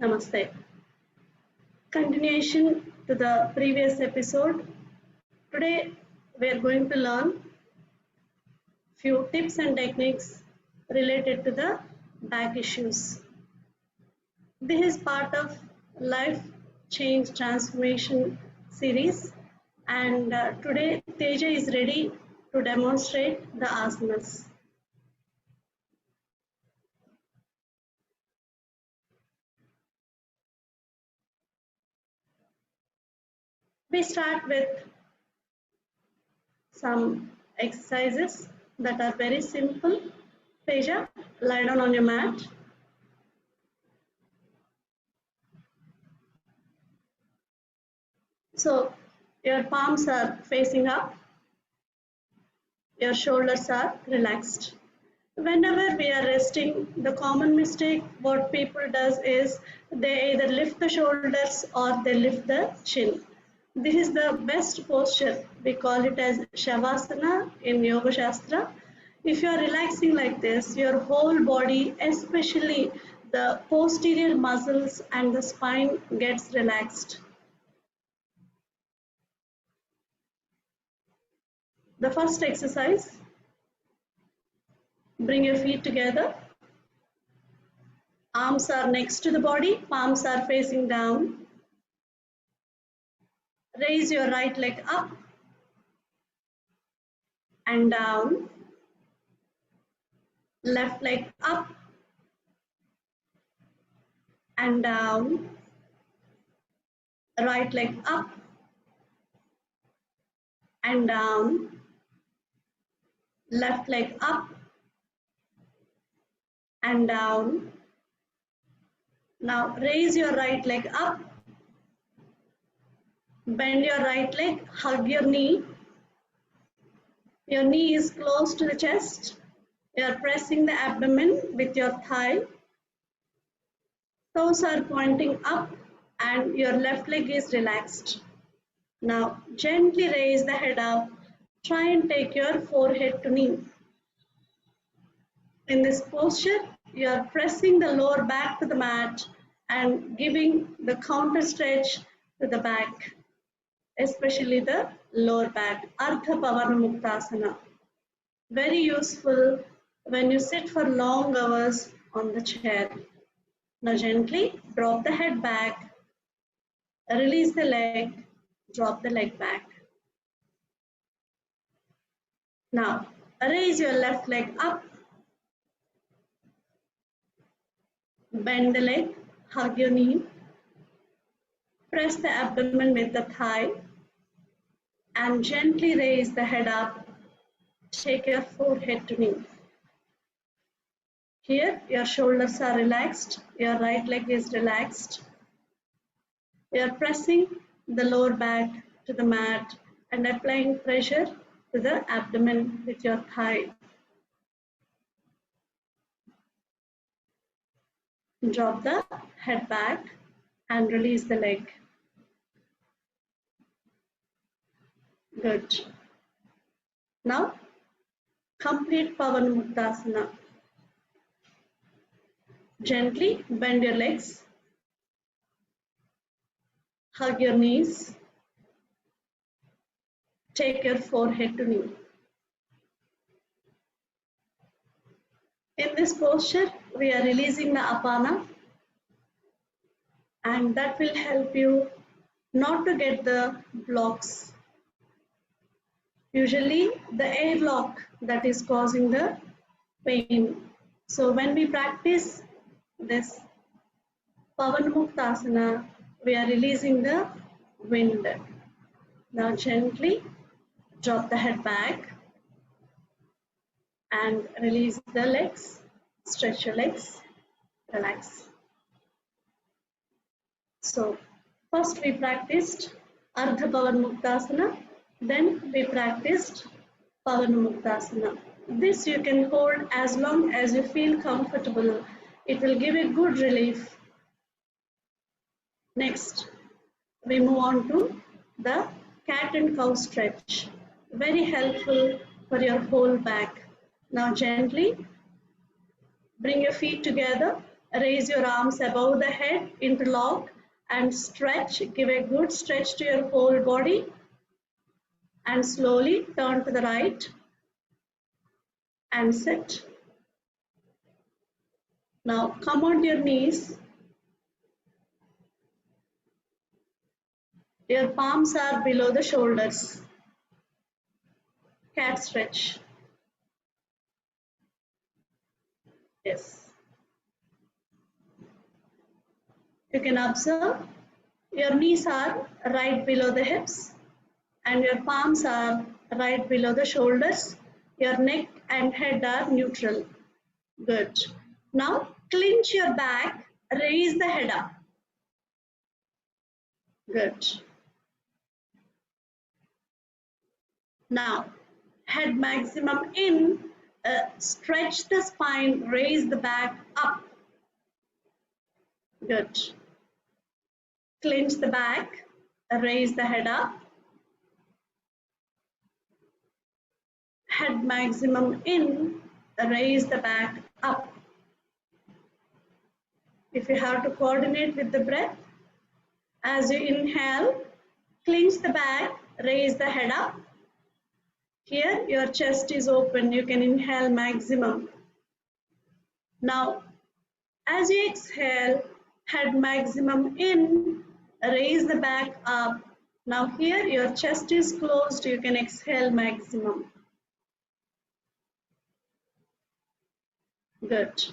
Namaste. Continuation to the previous episode. Today we are going to learn few tips and techniques related to the back issues. This is part of life change transformation series, and today Teja is ready to demonstrate the asanas. We start with some exercises that are very simple. Teja, lie down on your mat. So your palms are facing up, your shoulders are relaxed. Whenever we are resting, the common mistake what people does is they either lift the shoulders or they lift the chin. This is the best posture. We call it as Shavasana in Yoga Shastra. If you are relaxing like this, your whole body, especially the posterior muscles and the spine gets relaxed. The first exercise, bring your feet together. Arms are next to the body, palms are facing down. Raise your right leg up and down. Left leg up and down. Right leg up and down. Left leg up and down. Now raise your right leg up. Bend your right leg, hug your knee. Your knee is close to the chest. You are pressing the abdomen with your thigh. Toes are pointing up and your left leg is relaxed. Now gently raise the head up. Try and take your forehead to knee. In this posture, you are pressing the lower back to the mat and giving the counter stretch to the back, especially the lower back. Ardha Pavana Muktasana. Very useful when you sit for long hours on the chair. Now gently drop the head back, release the leg, drop the leg back. Now raise your left leg up, bend the leg, hug your knee, press the abdomen with the thigh and gently raise the head up, take your forehead to knee. Here your shoulders are relaxed, your right leg is relaxed. You are pressing the lower back to the mat and applying pressure to the abdomen with your thigh. Drop the head back and release the leg. Good. Now complete Pavana Muktasana. Gently bend your legs, hug your knees, take your forehead to knee. In this posture, we are releasing the apana, and that will help you not to get the blocks. Usually the airlock that is causing the pain. So when we practice this Pavana Muktasana, we are releasing the wind. Now gently drop the head back and release the legs, stretch your legs, relax. So first we practiced Ardha Pavana Muktasana, then we practiced Pavana Muktasana. This you can hold as long as you feel comfortable. It will give a good relief. Next, we move on to the cat and cow stretch. Very helpful for your whole back. Now gently bring your feet together, Raise your arms above the head, interlock and stretch. Give a good stretch to your whole body and slowly turn to the right and sit. Now come on your knees. Your palms are below the shoulders. Cat stretch. Yes. You can observe your knees are right below the hips and your palms are right below the shoulders. Your neck and head are neutral. Good. Now clench your back, raise the head up. Good. Now head maximum in, stretch the spine, raise the back up. Good. Clench the back, raise the head up. Head maximum in, raise the back up. If you have to coordinate with the breath, as you inhale, clench the back, raise the head up. Here your chest is open, you can inhale maximum. Now as you exhale, head maximum in, raise the back up. Now here your chest is closed, you can exhale maximum. Good.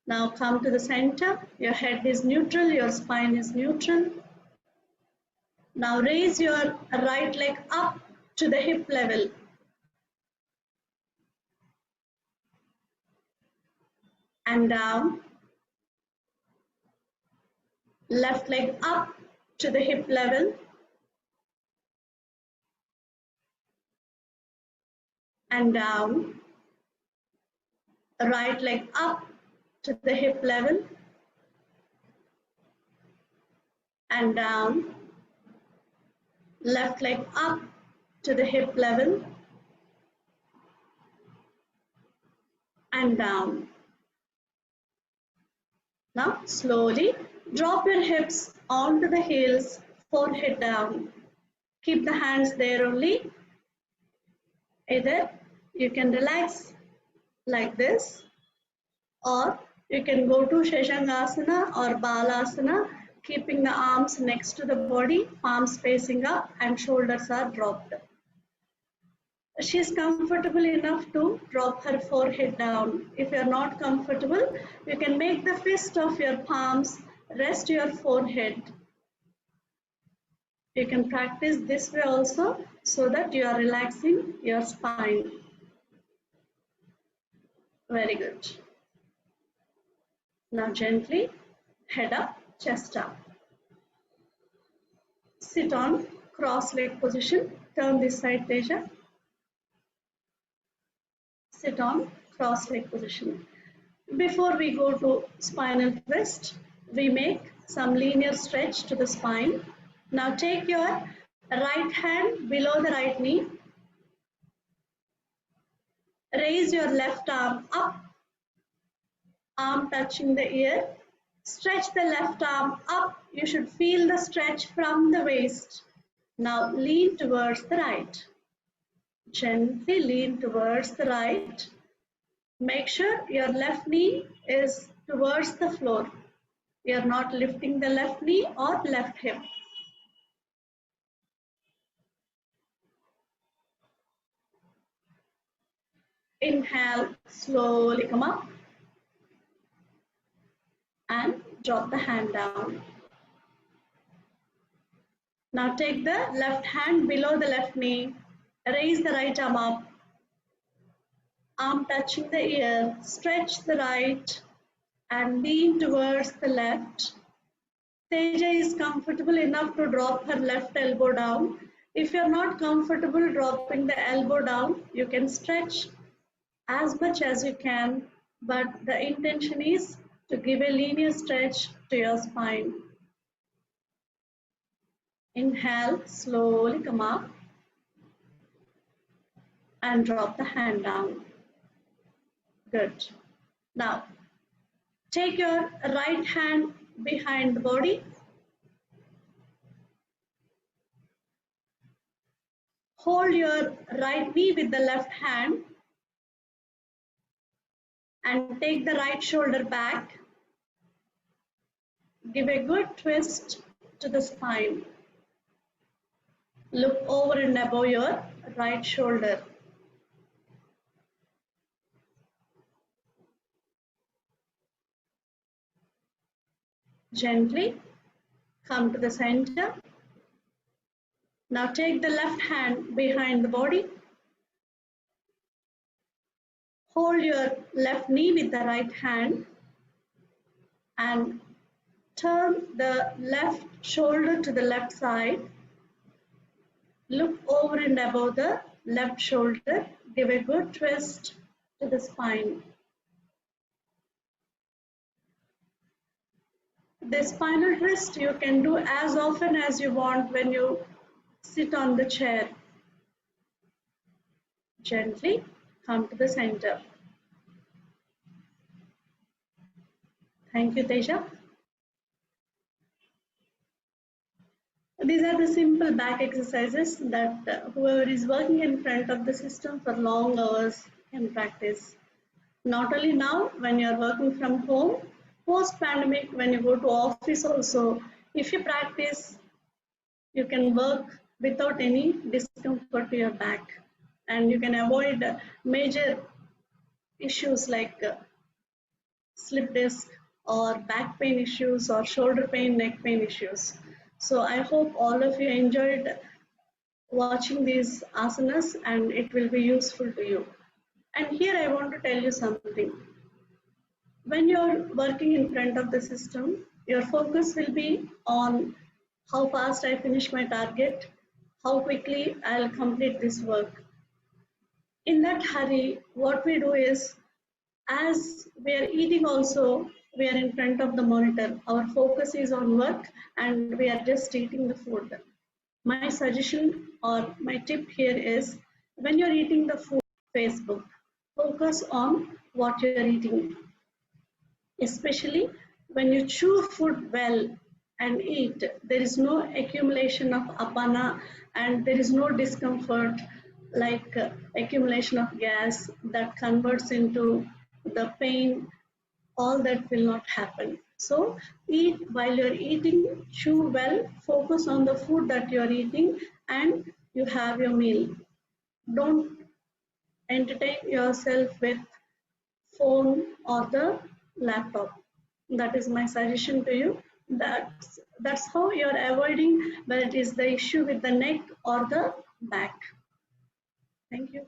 Now come to the center, your head is neutral, your spine is neutral. Now raise your right leg up to the hip level. And down. Left leg up to the hip level. And down. Right leg up to the hip level. And down. Left leg up to the hip level. And down. Now slowly drop your hips onto the heels, forehead down. Keep the hands there only. Either you can relax like this, or you can go to Shashangasana or Balasana, keeping the arms next to the body, palms facing up and shoulders are dropped. She is comfortable enough to drop her forehead down. If you are not comfortable, you can make the fist of your palms rest your forehead. You can practice this way also so that you are relaxing your spine. Very good. Now gently head up, chest up. Sit on cross leg position. Turn this side, Teja. Sit on cross leg position. Before we go to spinal twist, we make some linear stretch to the spine. Now take your right hand below the right knee. Raise your left arm up, arm touching the ear. Stretch the left arm up. You should feel the stretch from the waist. Now lean towards the right. Gently lean towards the right. Make sure your left knee is towards the floor. You are not lifting the left knee or left hip. Inhale, slowly come up and drop the hand down. Now take the left hand below the left knee. Raise the right arm up. Arm touching the ear. Stretch the right and lean towards the left. Teja is comfortable enough to drop her left elbow down. If you are not comfortable dropping the elbow down, you can stretch as much as you can, but the intention is to give a linear stretch to your spine. Inhale, slowly come up and drop the hand down. Good. Now, Take your right hand behind the body. Hold your right knee with the left hand and take the right shoulder back. Give a good twist to the spine. Look over and above your right shoulder. Gently come to the center. Now take the left hand behind the body. Hold your left knee with the right hand and turn the left shoulder to the left side. Look over and above the left shoulder. Give a good twist to the spine. The spinal twist you can do as often as you want when you sit on the chair. Gently come to the center. Thank you, Teja. These are the simple back exercises that whoever is working in front of the system for long hours can practice. Not only now when you are working from home, post-pandemic when you go to office also, if you practice, you can work without any discomfort to your back, and you can avoid major issues like slip disc or back pain issues or shoulder pain, neck pain issues. So I hope all of you enjoyed watching these asanas and it will be useful to you. And here I want to tell you something. When you're working in front of the system, your focus will be on how fast I finish my target, how quickly I'll complete this work. In that hurry, what we do is, as we are eating also, we are in front of the monitor. Our focus is on work and we are just eating the food. My suggestion or my tip here is, when you're eating the food, Facebook, focus on what you're eating. Especially when you chew food well and eat, there is no accumulation of apana and there is no discomfort like accumulation of gas that converts into the pain. All that will not happen. So eat while you're eating, chew well, focus on the food that you're eating, and you have your meal. Don't entertain yourself with phone or the laptop. That is my suggestion to you. That's how you're avoiding whether it is the issue with the neck or the back. Thank you.